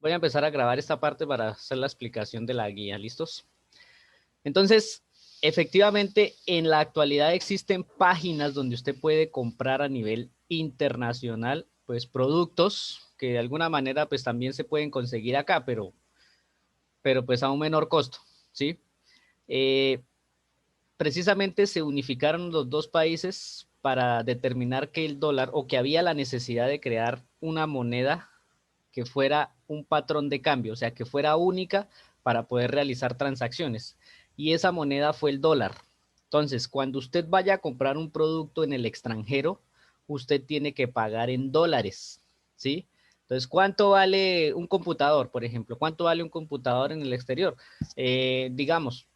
Voy a empezar a grabar esta parte para hacer la explicación de la guía. ¿Listos? Entonces, efectivamente, en la actualidad existen páginas donde usted puede comprar a nivel internacional, pues productos que de alguna manera pues también se pueden conseguir acá, pero pues a un menor costo, ¿sí? Precisamente se unificaron los dos países para determinar que el dólar o que había la necesidad de crear una moneda que fuera un patrón de cambio, o sea, que fuera única para poder realizar transacciones. Y esa moneda fue el dólar. Entonces, cuando usted vaya a comprar un producto en el extranjero, usted tiene que pagar en dólares, ¿sí? Entonces, ¿cuánto vale un computador, por ejemplo? ¿Cuánto vale un computador en el exterior? Digamos,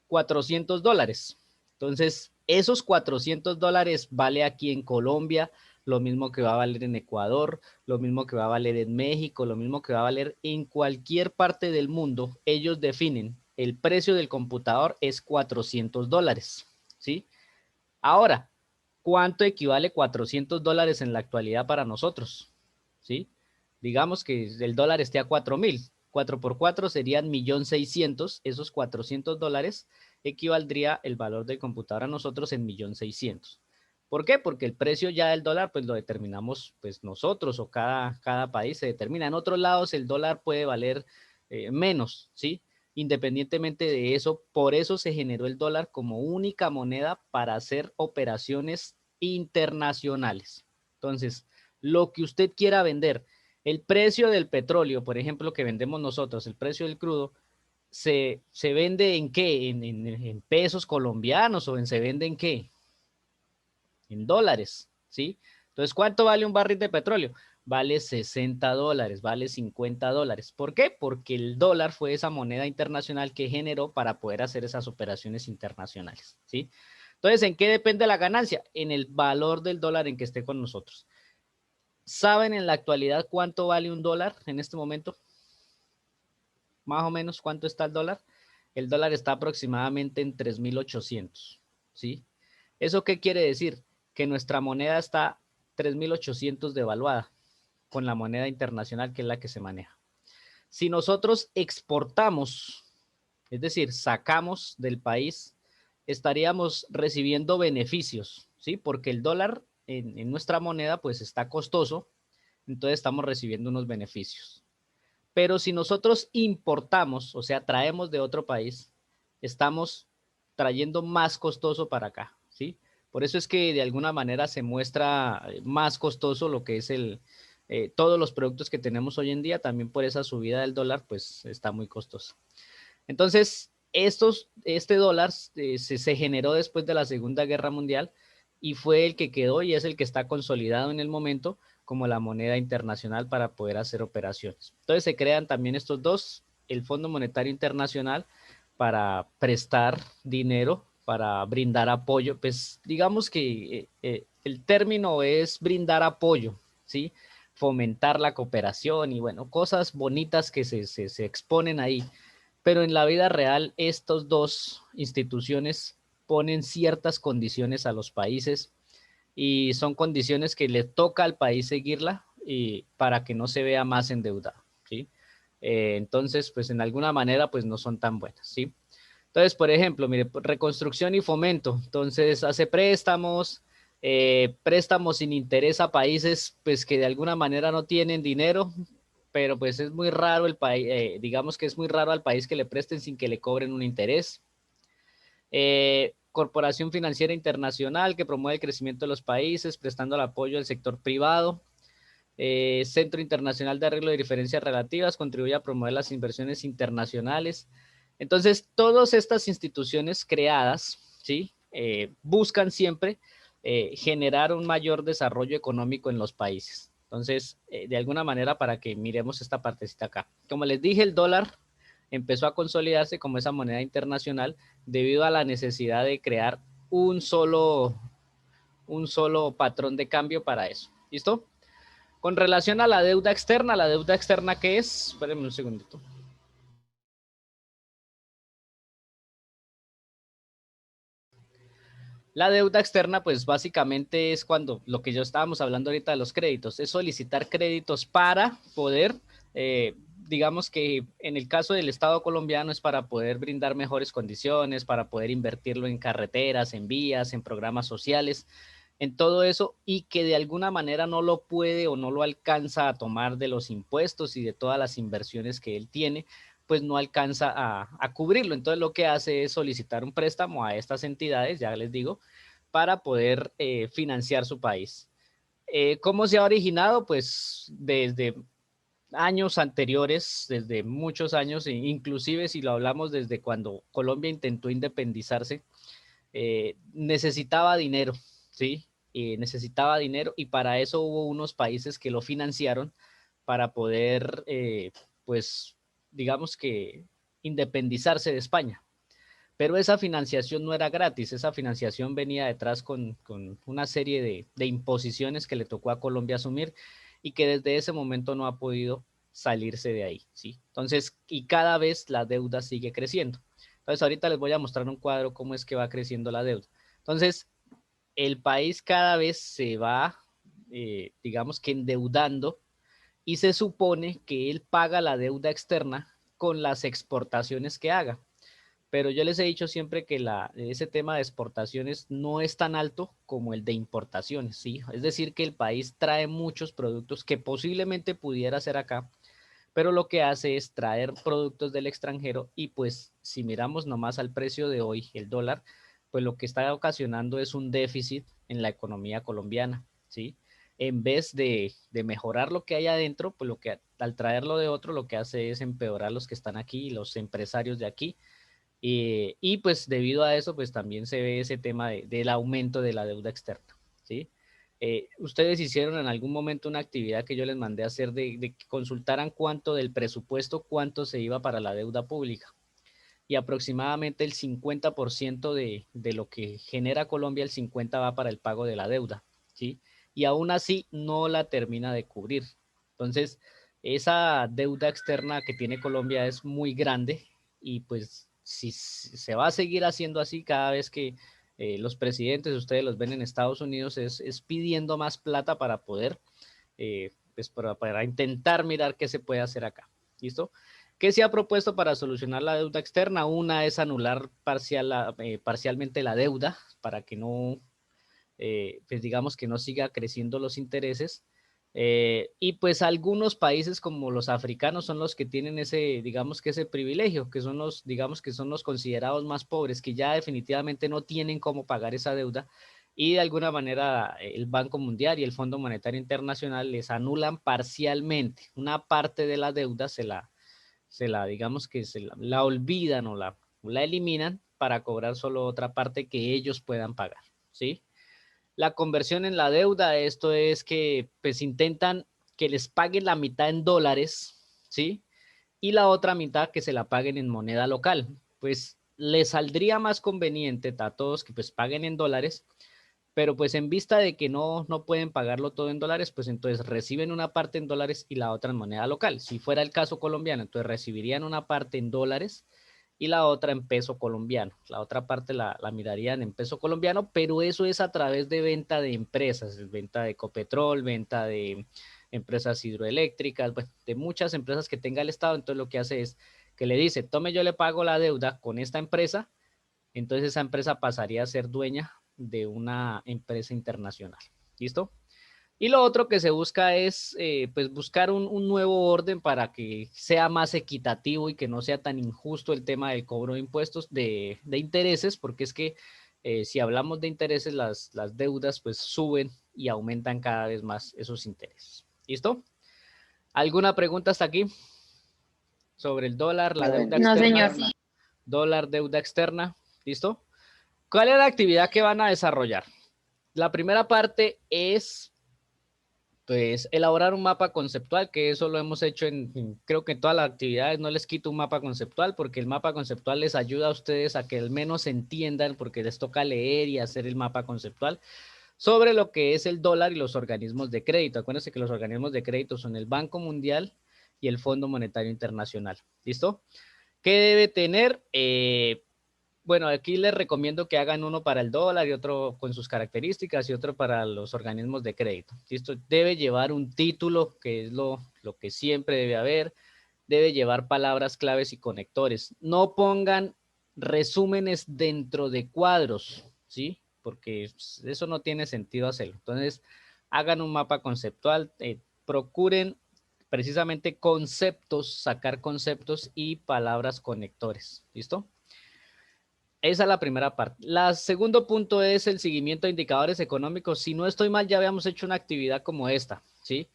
$400. Entonces, esos $400 vale aquí en Colombia, lo mismo que va a valer en Ecuador, lo mismo que va a valer en México, lo mismo que va a valer en cualquier parte del mundo. Ellos definen el precio del computador es $400, ¿sí? Ahora, ¿cuánto equivale $400 en la actualidad para nosotros? ¿Sí? Digamos que el dólar esté a 4.000. 4 por 4 serían 1.600.000. Esos $400 equivaldría el valor del computador a nosotros en 1.600.000. ¿Por qué? Porque el precio ya del dólar pues lo determinamos pues nosotros o cada país se determina. En otros lados el dólar puede valer menos, ¿sí? Independientemente de eso, por eso se generó el dólar como única moneda para hacer operaciones internacionales. Entonces, lo que usted quiera vender, el precio del petróleo, por ejemplo, que vendemos nosotros, el precio del crudo, ¿se vende en qué? ¿En pesos colombianos o se vende en qué? En dólares, ¿sí? Entonces, ¿cuánto vale un barril de petróleo? Vale $60, vale $50. ¿Por qué? Porque el dólar fue esa moneda internacional que generó para poder hacer esas operaciones internacionales, ¿sí? Entonces, ¿en qué depende la ganancia? En el valor del dólar en que esté con nosotros. ¿Saben en la actualidad cuánto vale un dólar en este momento? Más o menos, ¿cuánto está el dólar? El dólar está aproximadamente en 3.800, ¿sí? ¿Eso qué quiere decir? Que nuestra moneda está 3.800 devaluada con la moneda internacional que es la que se maneja. Si nosotros exportamos, es decir, sacamos del país, estaríamos recibiendo beneficios, ¿sí? Porque el dólar en nuestra moneda pues está costoso, entonces estamos recibiendo unos beneficios. Pero si nosotros importamos, o sea, traemos de otro país, estamos trayendo más costoso para acá, ¿sí? Por eso es que de alguna manera se muestra más costoso lo que es todos los productos que tenemos hoy en día, también por esa subida del dólar, pues está muy costoso. Entonces, este dólar se generó después de la Segunda Guerra Mundial y fue el que quedó y es el que está consolidado en el momento como la moneda internacional para poder hacer operaciones. Entonces se crean también estos dos, el Fondo Monetario Internacional para prestar dinero, para brindar apoyo, pues digamos que el término es brindar apoyo, ¿sí? Fomentar la cooperación y bueno, cosas bonitas que se exponen ahí. Pero en la vida real, estas dos instituciones ponen ciertas condiciones a los países y son condiciones que le toca al país seguirla y para que no se vea más endeudado, ¿sí? Entonces, pues en alguna manera, pues no son tan buenas, ¿sí? Entonces, por ejemplo, mire, reconstrucción y fomento, entonces hace préstamos sin interés a países, pues que de alguna manera no tienen dinero, pero pues es muy raro el país, digamos que es muy raro al país que le presten sin que le cobren un interés. Corporación Financiera Internacional que promueve el crecimiento de los países, prestando el apoyo al sector privado. Centro Internacional de Arreglo de Diferencias Relativas contribuye a promover las inversiones internacionales. Entonces, todas estas instituciones creadas, ¿sí? Buscan siempre generar un mayor desarrollo económico en los países. Entonces, de alguna manera, para que miremos esta partecita acá. Como les dije, el dólar empezó a consolidarse como esa moneda internacional debido a la necesidad de crear un solo patrón de cambio para eso. ¿Listo? Con relación a la deuda externa ¿qué es? Espérenme un segundito. La deuda externa, pues básicamente es cuando lo que ya estábamos hablando ahorita de los créditos, es solicitar créditos para poder digamos que en el caso del Estado colombiano es para poder brindar mejores condiciones, para poder invertirlo en carreteras, en vías, en programas sociales, en todo eso, y que de alguna manera no lo puede o no lo alcanza a tomar de los impuestos y de todas las inversiones que él tiene, pues no alcanza a cubrirlo. Entonces lo que hace es solicitar un préstamo a estas entidades, ya les digo, para poder financiar su país. ¿Cómo se ha originado? Pues desde años anteriores, desde muchos años, inclusive si lo hablamos desde cuando Colombia intentó independizarse, necesitaba dinero, ¿sí? Necesitaba dinero y para eso hubo unos países que lo financiaron para poder, pues, digamos que independizarse de España. Pero esa financiación no era gratis, esa financiación venía detrás con una serie de imposiciones que le tocó a Colombia asumir y que desde ese momento no ha podido salirse de ahí, ¿sí? Entonces, y cada vez la deuda sigue creciendo. Entonces, ahorita les voy a mostrar un cuadro cómo es que va creciendo la deuda. Entonces, el país cada vez se va, digamos que endeudando y se supone que él paga la deuda externa con las exportaciones que haga. Pero yo les he dicho siempre que ese tema de exportaciones no es tan alto como el de importaciones, ¿sí? Es decir, que el país trae muchos productos que posiblemente pudiera hacer acá, pero lo que hace es traer productos del extranjero y pues si miramos nomás al precio de hoy, el dólar, pues lo que está ocasionando es un déficit en la economía colombiana, ¿sí? En vez de mejorar lo que hay adentro, pues lo que al traerlo de otro lo que hace es empeorar los que están aquí, los empresarios de aquí, y pues debido a eso, pues también se ve ese tema del aumento de la deuda externa, ¿sí? Ustedes hicieron en algún momento una actividad que yo les mandé a hacer de que consultaran cuánto del presupuesto, cuánto se iba para la deuda pública. Y aproximadamente el 50% de lo que genera Colombia, el 50% va para el pago de la deuda, ¿sí? Y aún así no la termina de cubrir. Entonces, esa deuda externa que tiene Colombia es muy grande y pues si se va a seguir haciendo así cada vez que los presidentes, ustedes los ven en Estados Unidos, es pidiendo más plata para poder, pues para intentar mirar qué se puede hacer acá. ¿Listo? ¿Qué se ha propuesto para solucionar la deuda externa? Una es anular parcialmente la deuda para que no, pues digamos que no siga creciendo los intereses. Y pues algunos países como los africanos son los que tienen ese, digamos que ese privilegio, que son los, digamos que son los considerados más pobres, que ya definitivamente no tienen cómo pagar esa deuda y de alguna manera el Banco Mundial y el Fondo Monetario Internacional les anulan parcialmente una parte de la deuda, digamos que la olvidan o la eliminan para cobrar solo otra parte que ellos puedan pagar, ¿sí? La conversión en la deuda, esto es que pues intentan que les paguen la mitad en dólares, ¿sí? Y la otra mitad que se la paguen en moneda local. Pues les saldría más conveniente a todos que pues paguen en dólares, pero pues en vista de que no pueden pagarlo todo en dólares, pues entonces reciben una parte en dólares y la otra en moneda local. Si fuera el caso colombiano, entonces recibirían una parte en dólares y la otra en peso colombiano. La otra parte la mirarían en peso colombiano, pero eso es a través de venta de empresas, venta de Ecopetrol, venta de empresas hidroeléctricas, bueno, de muchas empresas que tenga el Estado. Entonces lo que hace es que le dice, tome, yo le pago la deuda con esta empresa, entonces esa empresa pasaría a ser dueña de una empresa internacional. ¿Listo? Y lo otro que se busca es pues buscar un nuevo orden para que sea más equitativo y que no sea tan injusto el tema del cobro de impuestos, de intereses, porque es que si hablamos de intereses, las deudas pues suben y aumentan cada vez más esos intereses. ¿Listo? ¿Alguna pregunta hasta aquí sobre el dólar, la deuda No, externa? señor. Dólar, deuda externa. ¿Listo? ¿Cuál es la actividad que van a desarrollar? La primera parte es, pues, elaborar un mapa conceptual, que eso lo hemos hecho creo que en todas las actividades. No les quito un mapa conceptual, porque el mapa conceptual les ayuda a ustedes a que al menos entiendan, porque les toca leer y hacer el mapa conceptual sobre lo que es el dólar y los organismos de crédito. Acuérdense que los organismos de crédito son el Banco Mundial y el Fondo Monetario Internacional. ¿Listo? ¿Qué debe tener? Bueno, aquí les recomiendo que hagan uno para el dólar y otro con sus características y otro para los organismos de crédito. ¿Listo? Debe llevar un título, que es lo que siempre debe haber. debe llevar palabras claves y conectores. No pongan resúmenes dentro de cuadros, ¿sí? Porque eso no tiene sentido hacerlo. Entonces, hagan un mapa conceptual, procuren precisamente conceptos, sacar conceptos y palabras conectores. ¿Listo? Esa es la primera parte. La segundo punto es el seguimiento de indicadores económicos. Si no estoy mal, ya habíamos hecho una actividad como esta, ¿sí?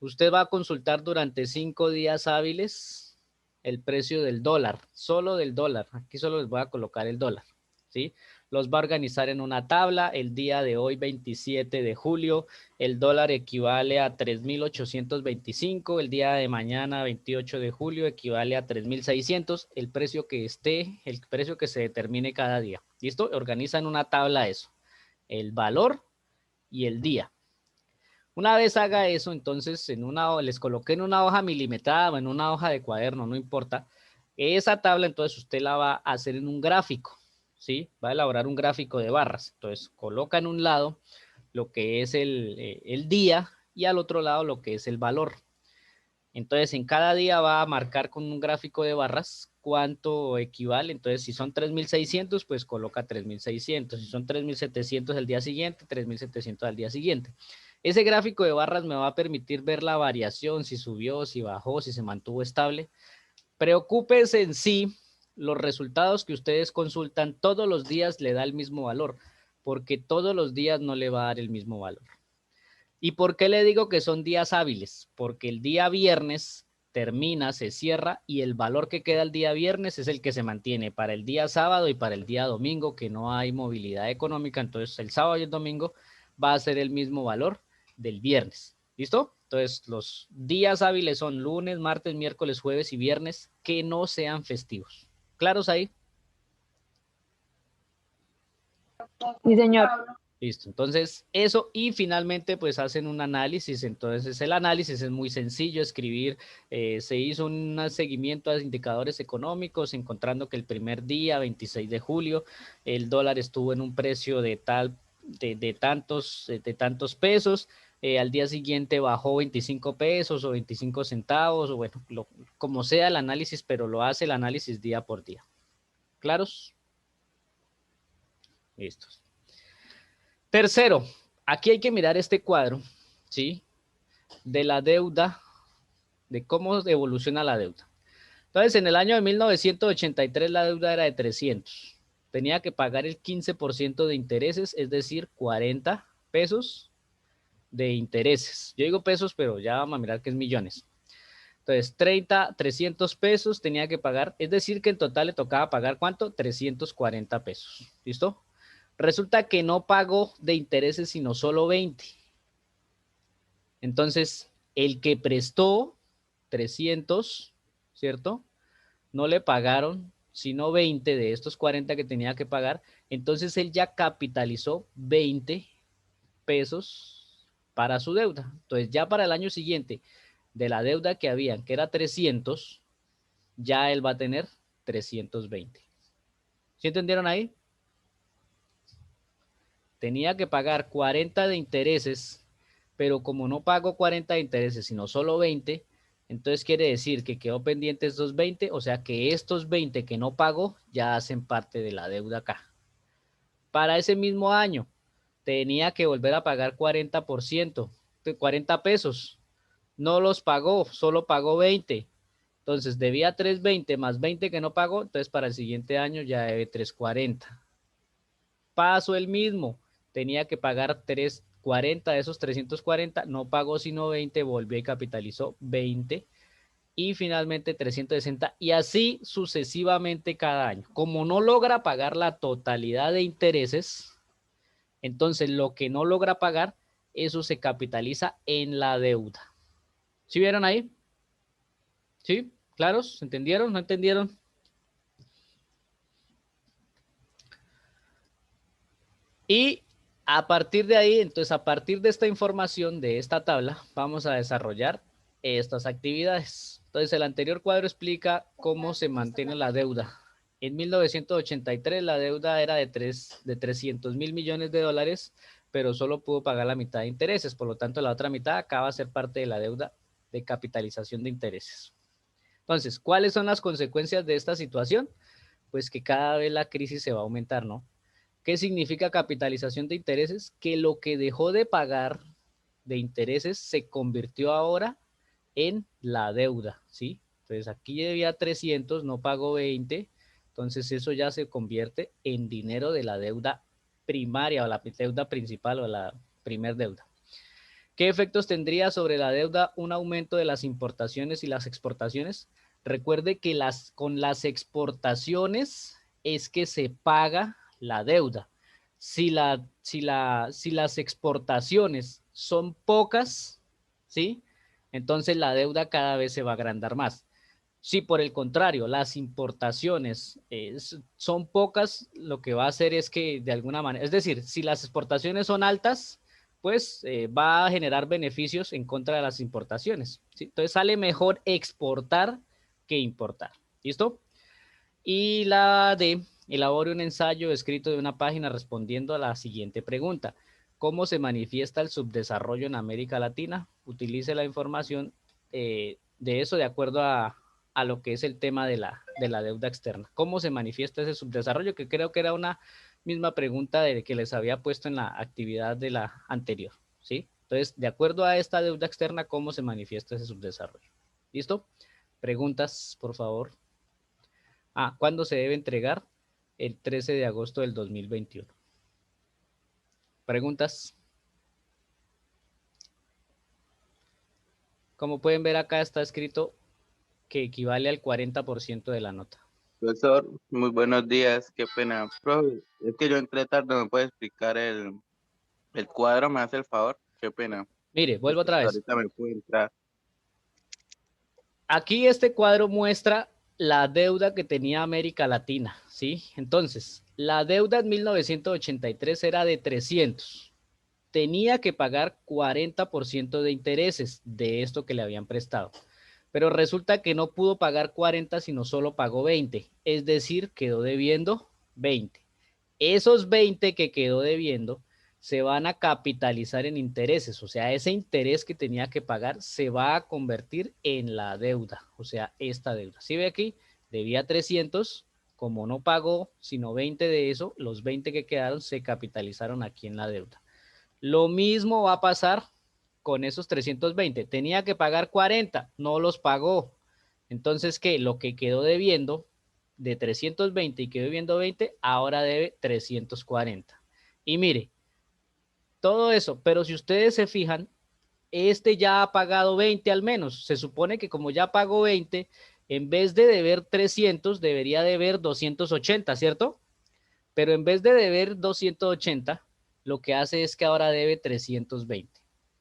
Usted va a consultar durante 5 días hábiles el precio del dólar, solo del dólar. Aquí solo les voy a colocar el dólar, ¿sí? Los va a organizar en una tabla. El día de hoy, 27 de julio, el dólar equivale a 3.825. El día de mañana, 28 de julio, equivale a 3.600. El precio que esté, el precio que se determine cada día. ¿Listo? Organiza en una tabla eso. El valor y el día. Una vez haga eso, entonces les coloqué en una hoja milimetrada o en una hoja de cuaderno, no importa. Esa tabla, entonces usted la va a hacer en un gráfico, ¿sí? Va a elaborar un gráfico de barras. Entonces coloca en un lado lo que es el día y al otro lado lo que es el valor. Entonces en cada día va a marcar con un gráfico de barras cuánto equivale. Entonces si son 3.600, pues coloca 3.600. Si son 3.700 el día siguiente, 3.700 al día siguiente. Ese gráfico de barras me va a permitir ver la variación, si subió, si bajó, si se mantuvo estable. Preocúpense en sí, los resultados que ustedes consultan todos los días le da el mismo valor, porque todos los días no le va a dar el mismo valor. ¿Y por qué le digo que son días hábiles? Porque el día viernes termina, se cierra y el valor que queda el día viernes es el que se mantiene para el día sábado y para el día domingo, que no hay movilidad económica. Entonces el sábado y el domingo va a ser el mismo valor del viernes. ¿Listo? Entonces los días hábiles son lunes, martes, miércoles, jueves y viernes que no sean festivos. ¿Claros ahí? Sí, señor. Listo, entonces eso y finalmente pues hacen un análisis. Entonces el análisis es muy sencillo, escribir, se hizo un seguimiento a indicadores económicos encontrando que el primer día, 26 de julio, el dólar estuvo en un precio de tantos pesos, al día siguiente bajó 25 pesos o 25 centavos o bueno, como sea el análisis, pero lo hace el análisis día por día. ¿Claros? Listos. Tercero, aquí hay que mirar este cuadro, ¿sí? De la deuda, de cómo evoluciona la deuda. Entonces, en el año de 1983 la deuda era de 300. Tenía que pagar el 15% de intereses, es decir, 40 pesos de intereses. Yo digo pesos, pero ya vamos a mirar que es millones. Entonces, 300 pesos tenía que pagar, es decir, que en total le tocaba pagar ¿cuánto? 340 pesos. ¿Listo? Resulta que no pagó de intereses sino solo 20. Entonces, el que prestó 300, ¿cierto? No le pagaron sino 20 de estos 40 que tenía que pagar. Entonces, él ya capitalizó 20 pesos para su deuda. Entonces, ya para el año siguiente, de la deuda que había, que era 300, ya él va a tener 320. ¿Sí entendieron ahí? Tenía que pagar 40 de intereses, pero como no pagó 40 de intereses, sino solo 20, entonces quiere decir que quedó pendiente estos 20, o sea que estos 20 que no pagó ya hacen parte de la deuda acá. Para ese mismo año tenía que volver a pagar 40%, 40 pesos. No los pagó, solo pagó 20. Entonces debía 320 más 20 que no pagó, entonces para el siguiente año ya debe 340. Paso el mismo, tenía que pagar 340 de esos 340, no pagó sino 20, volvió y capitalizó 20 y finalmente 360 y así sucesivamente cada año. Como no logra pagar la totalidad de intereses, entonces lo que no logra pagar, eso se capitaliza en la deuda. ¿Sí vieron ahí? ¿Sí? ¿Claros? ¿Entendieron? ¿No entendieron? Y a partir de ahí, entonces a partir de esta información, de esta tabla, vamos a desarrollar estas actividades. Entonces el anterior cuadro explica cómo se mantiene la deuda. En 1983 la deuda era de 300.000 millones de dólares, pero solo pudo pagar la mitad de intereses. Por lo tanto, la otra mitad acaba de ser parte de la deuda de capitalización de intereses. Entonces, ¿cuáles son las consecuencias de esta situación? Pues que cada vez la crisis se va a aumentar, ¿no? ¿Qué significa capitalización de intereses? Que lo que dejó de pagar de intereses se convirtió ahora en la deuda, ¿sí? Entonces aquí debía 300, no pagó 20, entonces eso ya se convierte en dinero de la deuda primaria o la deuda principal o la primer deuda. ¿Qué efectos tendría sobre la deuda un aumento de las importaciones y las exportaciones? Recuerde que con las exportaciones es que se paga la deuda. Si las exportaciones son pocas, ¿sí? Entonces la deuda cada vez se va a agrandar más. Si por el contrario las importaciones son pocas, lo que va a hacer es que de alguna manera, es decir, si las exportaciones son altas, pues va a generar beneficios en contra de las importaciones, ¿sí? Entonces sale mejor exportar que importar. ¿Listo? Y la D, elabore un ensayo escrito de una página respondiendo a la siguiente pregunta. ¿Cómo se manifiesta el subdesarrollo en América Latina? Utilice la información de eso de acuerdo a lo que es el tema de la deuda externa. ¿Cómo se manifiesta ese subdesarrollo? Que creo que era una misma pregunta de que les había puesto en la actividad de la anterior, ¿sí? Entonces, de acuerdo a esta deuda externa, ¿cómo se manifiesta ese subdesarrollo? ¿Listo? Preguntas, por favor. ¿Cuándo se debe entregar? El 13 de agosto del 2021. ¿Preguntas? Como pueden ver acá está escrito que equivale al 40% de la nota. Profesor, muy buenos días, qué pena. Profe, es que yo entré tarde, ¿me puede explicar el cuadro? ¿Me hace el favor? Qué pena. Mire, vuelvo otra vez. Ahorita me puedo entrar. Aquí este cuadro muestra la deuda que tenía América Latina, ¿sí? Entonces, la deuda en 1983 era de 300. Tenía que pagar 40% de intereses de esto que le habían prestado. Pero resulta que no pudo pagar 40, sino solo pagó 20. Es decir, quedó debiendo 20. Esos 20 que quedó debiendo se van a capitalizar en intereses, o sea, ese interés que tenía que pagar se va a convertir en la deuda, o sea, esta deuda. ¿Sí ve aquí? Debía 300, como no pagó sino 20 de eso, los 20 que quedaron se capitalizaron aquí en la deuda. Lo mismo va a pasar con esos 320. Tenía que pagar 40, no los pagó. Entonces, ¿qué? Lo que quedó debiendo de 320 y quedó debiendo 20, ahora debe 340. Y mire, todo eso, pero si ustedes se fijan, este ya ha pagado 20 al menos. Se supone que como ya pagó 20, en vez de deber 300, debería deber 280, ¿cierto? Pero en vez de deber 280, lo que hace es que ahora debe 320.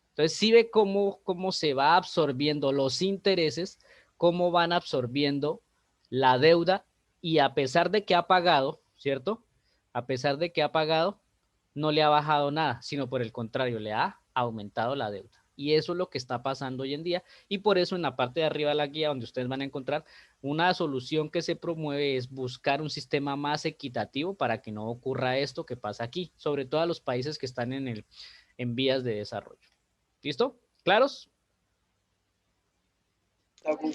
Entonces, sí ve cómo se va absorbiendo los intereses, cómo van absorbiendo la deuda y a pesar de que ha pagado, ¿cierto? A pesar de que ha pagado, no le ha bajado nada, sino por el contrario, le ha aumentado la deuda. Y eso es lo que está pasando hoy en día. Y por eso en la parte de arriba de la guía, donde ustedes van a encontrar una solución que se promueve, es buscar un sistema más equitativo para que no ocurra esto que pasa aquí, sobre todo a los países que están en vías de desarrollo. ¿Listo? ¿Claros?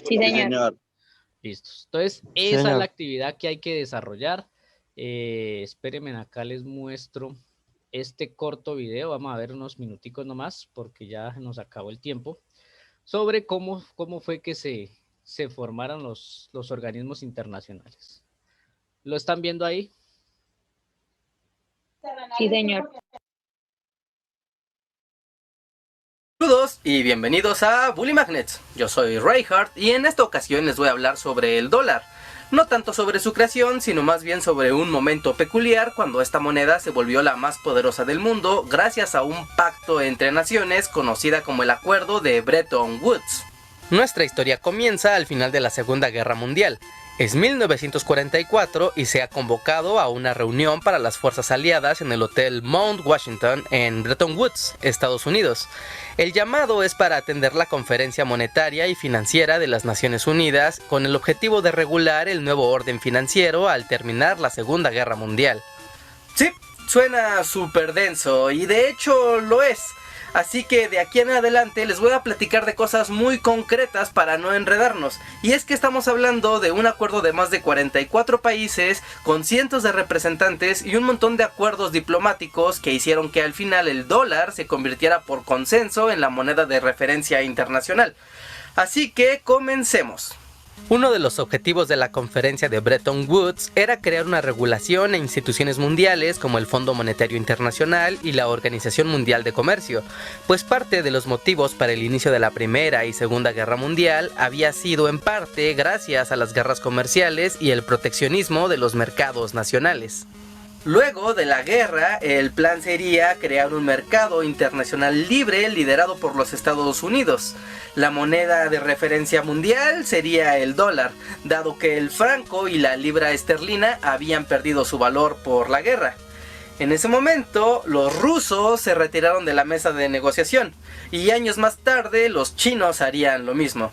Sí, señor. Listos. Entonces, esa es la actividad que hay que desarrollar. Espérenme, acá les muestro este corto video. Vamos a ver unos minuticos nomás, porque ya nos acabó el tiempo, sobre cómo fue que se formaron los organismos internacionales. ¿Lo están viendo ahí? Sí, señor. Saludos y bienvenidos a Bully Magnets. Yo soy Reinhardt y en esta ocasión les voy a hablar sobre el dólar. No tanto sobre su creación, sino más bien sobre un momento peculiar cuando esta moneda se volvió la más poderosa del mundo gracias a un pacto entre naciones conocida como el Acuerdo de Bretton Woods. Nuestra historia comienza al final de la Segunda Guerra Mundial. Es 1944 y se ha convocado a una reunión para las fuerzas aliadas en el Hotel Mount Washington en Bretton Woods, Estados Unidos. El llamado es para atender la conferencia monetaria y financiera de las Naciones Unidas con el objetivo de regular el nuevo orden financiero al terminar la Segunda Guerra Mundial. Sí, suena súper denso y de hecho lo es. Así que de aquí en adelante les voy a platicar de cosas muy concretas para no enredarnos. Y es que estamos hablando de un acuerdo de más de 44 países, con cientos de representantes y un montón de acuerdos diplomáticos que hicieron que al final el dólar se convirtiera por consenso en la moneda de referencia internacional. Así que comencemos. Uno de los objetivos de la conferencia de Bretton Woods era crear una regulación e instituciones mundiales como el Fondo Monetario Internacional y la Organización Mundial de Comercio, pues parte de los motivos para el inicio de la Primera y Segunda Guerra Mundial había sido en parte gracias a las guerras comerciales y el proteccionismo de los mercados nacionales. Luego de la guerra, el plan sería crear un mercado internacional libre liderado por los Estados Unidos. La moneda de referencia mundial sería el dólar, dado que el franco y la libra esterlina habían perdido su valor por la guerra. En ese momento, los rusos se retiraron de la mesa de negociación, y años más tarde los chinos harían lo mismo.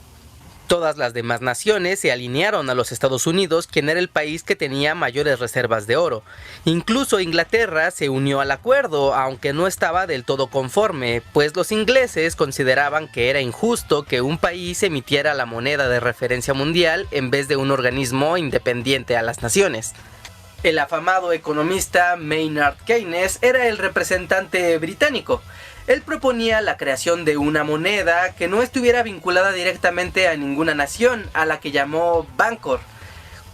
Todas las demás naciones se alinearon a los Estados Unidos, quien era el país que tenía mayores reservas de oro. Incluso Inglaterra se unió al acuerdo, aunque no estaba del todo conforme, pues los ingleses consideraban que era injusto que un país emitiera la moneda de referencia mundial en vez de un organismo independiente a las naciones. El afamado economista Maynard Keynes era el representante británico. Él proponía la creación de una moneda que no estuviera vinculada directamente a ninguna nación, a la que llamó Bancor.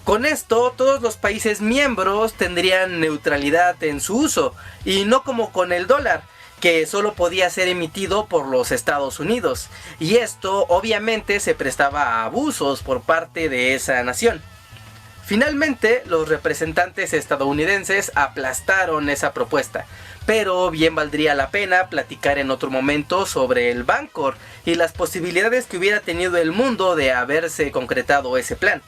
Con esto, todos los países miembros tendrían neutralidad en su uso, y no como con el dólar, que solo podía ser emitido por los Estados Unidos, y esto obviamente se prestaba a abusos por parte de esa nación. Finalmente, los representantes estadounidenses aplastaron esa propuesta, pero bien valdría la pena platicar en otro momento sobre el Bancor y las posibilidades que hubiera tenido el mundo de haberse concretado ese plan.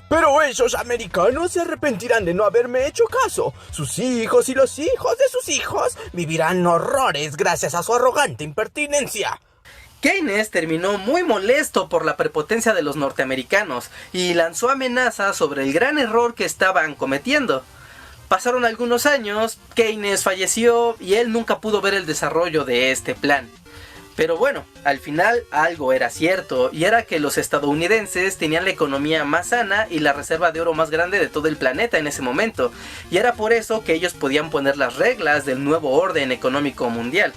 Pero esos americanos se arrepentirán de no haberme hecho caso. Sus hijos y los hijos de sus hijos vivirán horrores gracias a su arrogante impertinencia. Keynes terminó muy molesto por la prepotencia de los norteamericanos y lanzó amenazas sobre el gran error que estaban cometiendo. Pasaron algunos años, Keynes falleció y él nunca pudo ver el desarrollo de este plan. Pero bueno, al final algo era cierto, y era que los estadounidenses tenían la economía más sana y la reserva de oro más grande de todo el planeta en ese momento, y era por eso que ellos podían poner las reglas del nuevo orden económico mundial.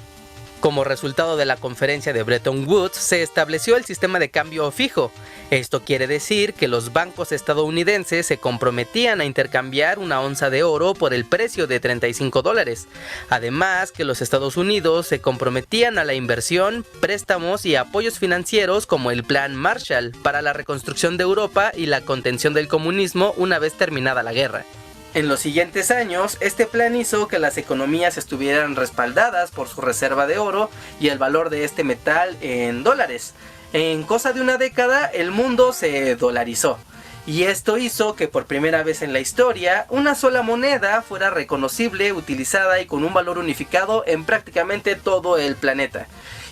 Como resultado de la conferencia de Bretton Woods, se estableció el sistema de cambio fijo. Esto quiere decir que los bancos estadounidenses se comprometían a intercambiar una onza de oro por el precio de $35. Además, que los Estados Unidos se comprometían a la inversión, préstamos y apoyos financieros como el Plan Marshall para la reconstrucción de Europa y la contención del comunismo una vez terminada la guerra. En los siguientes años, este plan hizo que las economías estuvieran respaldadas por su reserva de oro y el valor de este metal en dólares. En cosa de una década, el mundo se dolarizó. Y esto hizo que por primera vez en la historia, una sola moneda fuera reconocible, utilizada y con un valor unificado en prácticamente todo el planeta.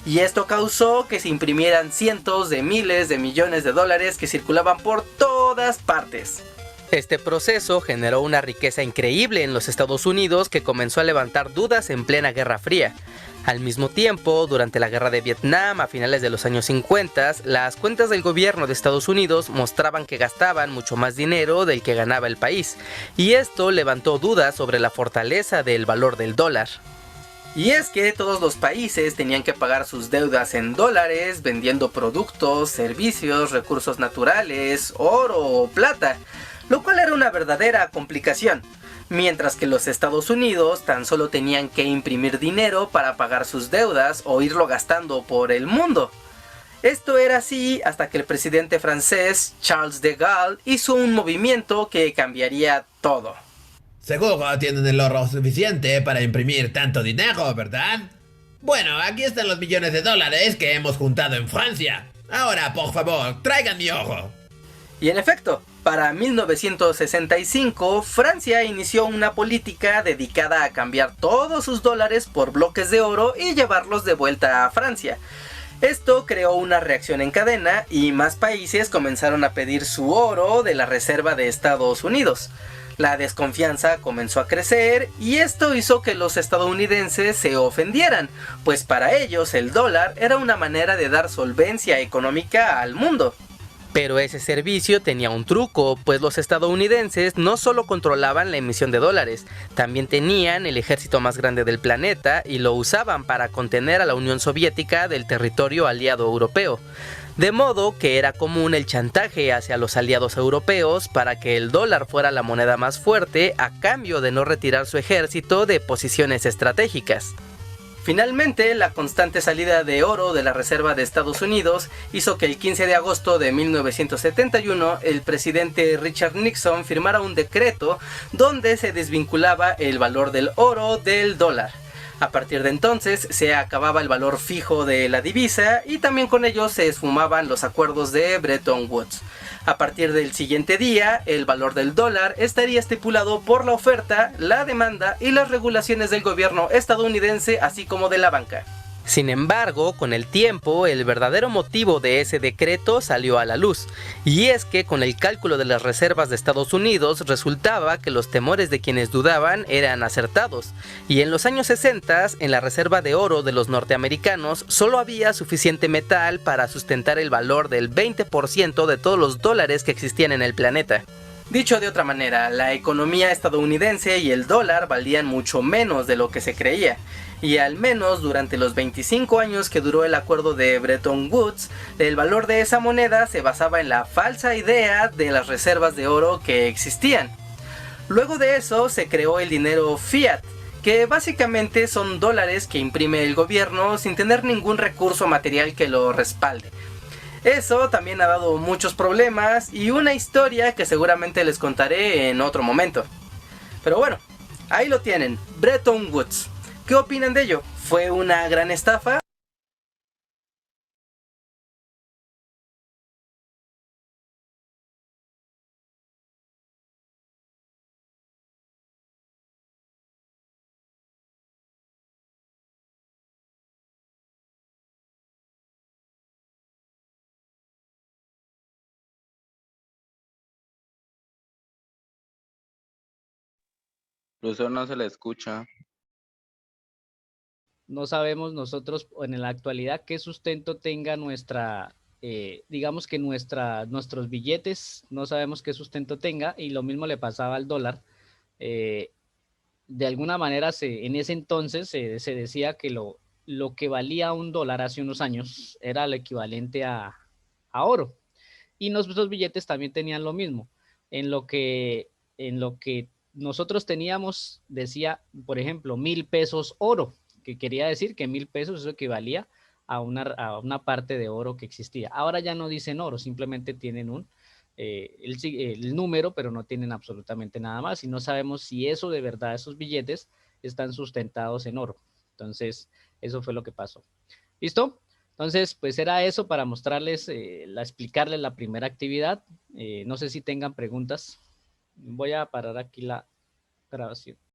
Y esto causó que se imprimieran cientos de miles de millones de dólares que circulaban por todas partes. Este proceso generó una riqueza increíble en los Estados Unidos que comenzó a levantar dudas en plena Guerra Fría. Al mismo tiempo, durante la Guerra de Vietnam a finales de los años 50, las cuentas del gobierno de Estados Unidos mostraban que gastaban mucho más dinero del que ganaba el país, y esto levantó dudas sobre la fortaleza del valor del dólar. Y es que todos los países tenían que pagar sus deudas en dólares, vendiendo productos, servicios, recursos naturales, oro o plata, lo cual era una verdadera complicación, mientras que los Estados Unidos tan solo tenían que imprimir dinero para pagar sus deudas o irlo gastando por el mundo. Esto era así hasta que el presidente francés Charles de Gaulle hizo un movimiento que cambiaría todo. Seguro tienen el oro suficiente para imprimir tanto dinero, ¿verdad? Bueno, aquí están los millones de dólares que hemos juntado en Francia. Ahora, por favor, traigan mi oro. Y en efecto, para 1965, Francia inició una política dedicada a cambiar todos sus dólares por bloques de oro y llevarlos de vuelta a Francia. Esto creó una reacción en cadena y más países comenzaron a pedir su oro de la reserva de Estados Unidos. La desconfianza comenzó a crecer y esto hizo que los estadounidenses se ofendieran, pues para ellos el dólar era una manera de dar solvencia económica al mundo. Pero ese servicio tenía un truco, pues los estadounidenses no solo controlaban la emisión de dólares, también tenían el ejército más grande del planeta y lo usaban para contener a la Unión Soviética del territorio aliado europeo. De modo que era común el chantaje hacia los aliados europeos para que el dólar fuera la moneda más fuerte a cambio de no retirar su ejército de posiciones estratégicas. Finalmente, la constante salida de oro de la Reserva de Estados Unidos hizo que el 15 de agosto de 1971 el presidente Richard Nixon firmara un decreto donde se desvinculaba el valor del oro del dólar. A partir de entonces se acababa el valor fijo de la divisa y también con ello se esfumaban los acuerdos de Bretton Woods. A partir del siguiente día, el valor del dólar estaría estipulado por la oferta, la demanda y las regulaciones del gobierno estadounidense, así como de la banca. Sin embargo, con el tiempo, el verdadero motivo de ese decreto salió a la luz, y es que con el cálculo de las reservas de Estados Unidos resultaba que los temores de quienes dudaban eran acertados, y en los años 60, en la reserva de oro de los norteamericanos, solo había suficiente metal para sustentar el valor del 20% de todos los dólares que existían en el planeta. Dicho de otra manera, la economía estadounidense y el dólar valían mucho menos de lo que se creía, y al menos durante los 25 años que duró el acuerdo de Bretton Woods, el valor de esa moneda se basaba en la falsa idea de las reservas de oro que existían. Luego de eso se creó el dinero fiat, que básicamente son dólares que imprime el gobierno sin tener ningún recurso material que lo respalde. Eso también ha dado muchos problemas y una historia que seguramente les contaré en otro momento. Pero bueno, ahí lo tienen, Bretton Woods. ¿Qué opinan de ello? ¿Fue una gran estafa? Profesor, no se le escucha. No sabemos nosotros en la actualidad qué sustento tenga nuestra, digamos que nuestros billetes, no sabemos qué sustento tenga, y lo mismo le pasaba al dólar. De alguna manera en ese entonces se decía que lo que valía un dólar hace unos años era lo equivalente a oro, y nuestros billetes también tenían lo mismo. En lo que nosotros teníamos, decía, por ejemplo, 1,000 pesos oro, que quería decir que 1,000 pesos eso equivalía a una parte de oro que existía. Ahora ya no dicen oro, simplemente tienen el número, pero no tienen absolutamente nada más, y no sabemos si eso de verdad, esos billetes están sustentados en oro. Entonces, eso fue lo que pasó. ¿Listo? Entonces, pues era eso para mostrarles, explicarles la primera actividad. No sé si tengan preguntas. Voy a parar aquí la grabación.